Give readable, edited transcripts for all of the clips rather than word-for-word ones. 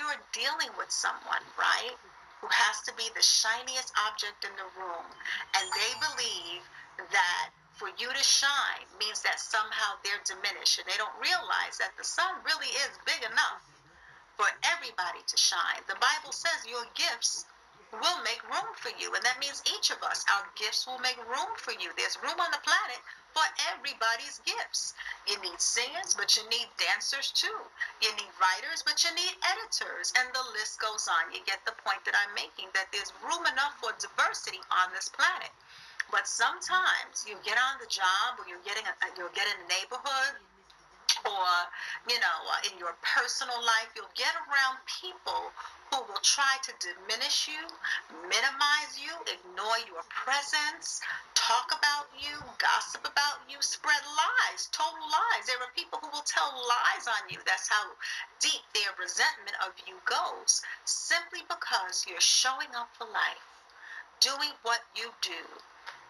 you're dealing with someone, right, who has to be the shiniest object in the room, and they believe that for you to shine means that somehow they're diminished, and they don't realize that the sun really is big enough for everybody to shine. The Bible says your gifts will make room for you, and that means each of us, our gifts will make room for you. There's room on the planet for everybody's gifts. You need singers, but you need dancers too. You need writers, but you need editors, and the list goes on. You get the point that I'm making, that there's room enough for diversity on this planet. But sometimes you get on the job, or you'll get in a neighborhood, or in your personal life, you'll get around people who will try to diminish you, minimize you, ignore your presence, talk about you, gossip about you, spread lies, total lies. There are people who will tell lies on you. That's how deep their resentment of you goes, simply because you're showing up for life, doing what you do,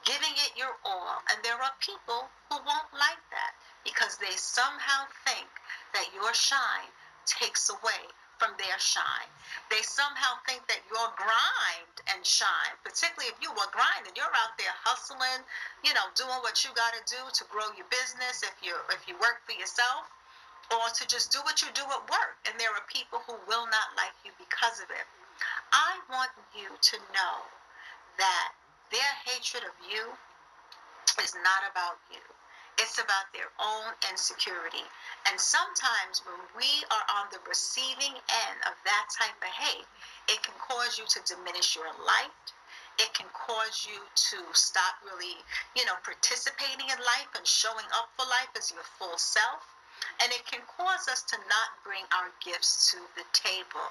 giving it your all. And there are people who won't like that, because they somehow think that your shine takes away from their shine. They somehow think that your grind and shine, particularly if you were grinding, you're out there hustling, doing what you got to do to grow your business, if you work for yourself, or to just do what you do at work. And there are people who will not like you because of it. I want you to know that their hatred of you is not about you. It's about their own insecurity. And sometimes when we are on the receiving end of that type of hate, it can cause you to diminish your light. It can cause you to stop really, participating in life and showing up for life as your full self. And it can cause us to not bring our gifts to the table.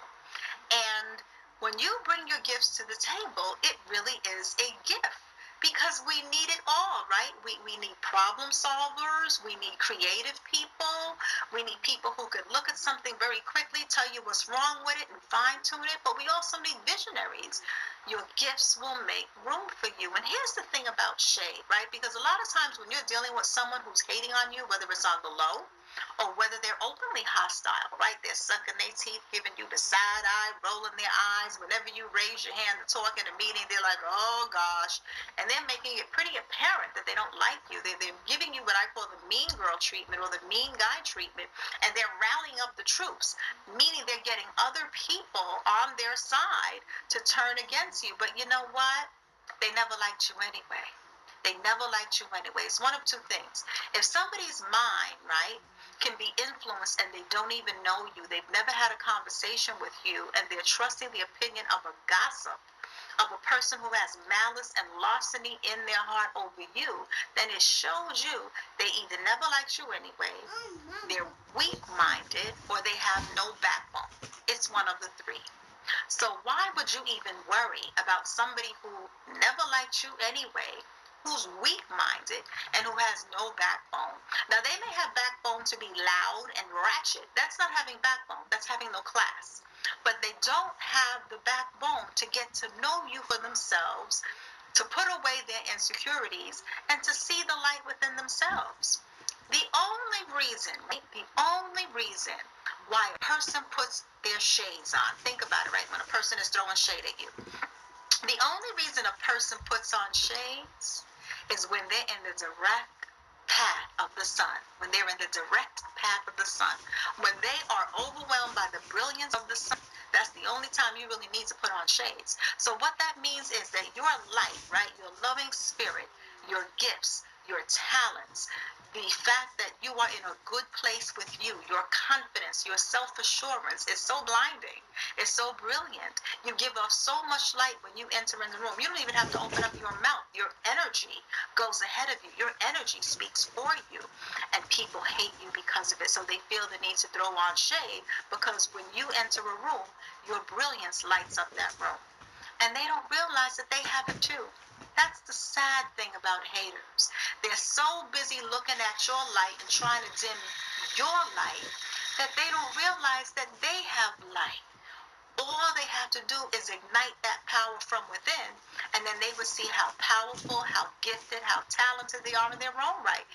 And when you bring your gifts to the table, it really is a gift, because we need it all, right? We need problem solvers. We need creative people. We need people who could look at something very quickly, tell you what's wrong with it, and fine-tune it. But we also need visionaries. Your gifts will make room for you. And here's the thing about shade, right? Because a lot of times when you're dealing with someone who's hating on you, whether it's on the low or whether they're openly hostile, right? They're sucking their teeth, giving you the side eye, rolling their eyes. Whenever you raise your hand to talk in a meeting, they're like, oh gosh. And they're making it pretty apparent that they don't like you. They're giving you what I call the mean girl treatment, or the mean guy treatment. And they're rallying up the troops, meaning they're getting other people on their side to turn against you. But you know what? They never liked you anyway. They never liked you anyway. It's one of two things. If somebody's mind, right, can be influenced and they don't even know you, they've never had a conversation with you, and they're trusting the opinion of a gossip, of a person who has malice and larceny in their heart over you, then it shows you they either never liked you anyway, they're weak-minded, or they have no backbone. It's one of the three. So why would you even worry about somebody who never liked you anyway, who's weak-minded, and who has no backbone? Now, they may have backbone to be loud and ratchet. That's not having backbone. That's having no class. But they don't have the backbone to get to know you for themselves, to put away their insecurities, and to see the light within themselves. The only reason why a person puts their shades on, think about it, right? When a person is throwing shade at you, the only reason a person puts on shades is when they're in the direct path of the sun. When they're in the direct path of the sun. When they are overwhelmed by the brilliance of the sun, that's the only time you really need to put on shades. So what that means is that your light, right, your loving spirit, your gifts, your talents, the fact that you are in a good place with you, your confidence, your self-assurance is so blinding. It's so brilliant. You give off so much light when you enter in the room. You don't even have to open up your mouth. Your energy goes ahead of you. Your energy speaks for you. And people hate you because of it. So they feel the need to throw on shade, because when you enter a room, your brilliance lights up that room. And they don't realize that they have it too. That's the sad thing about haters. They're so busy looking at your light and trying to dim your light that they don't realize that they have light. All they have to do is ignite that power from within, and then they will see how powerful, how gifted, how talented they are in their own right.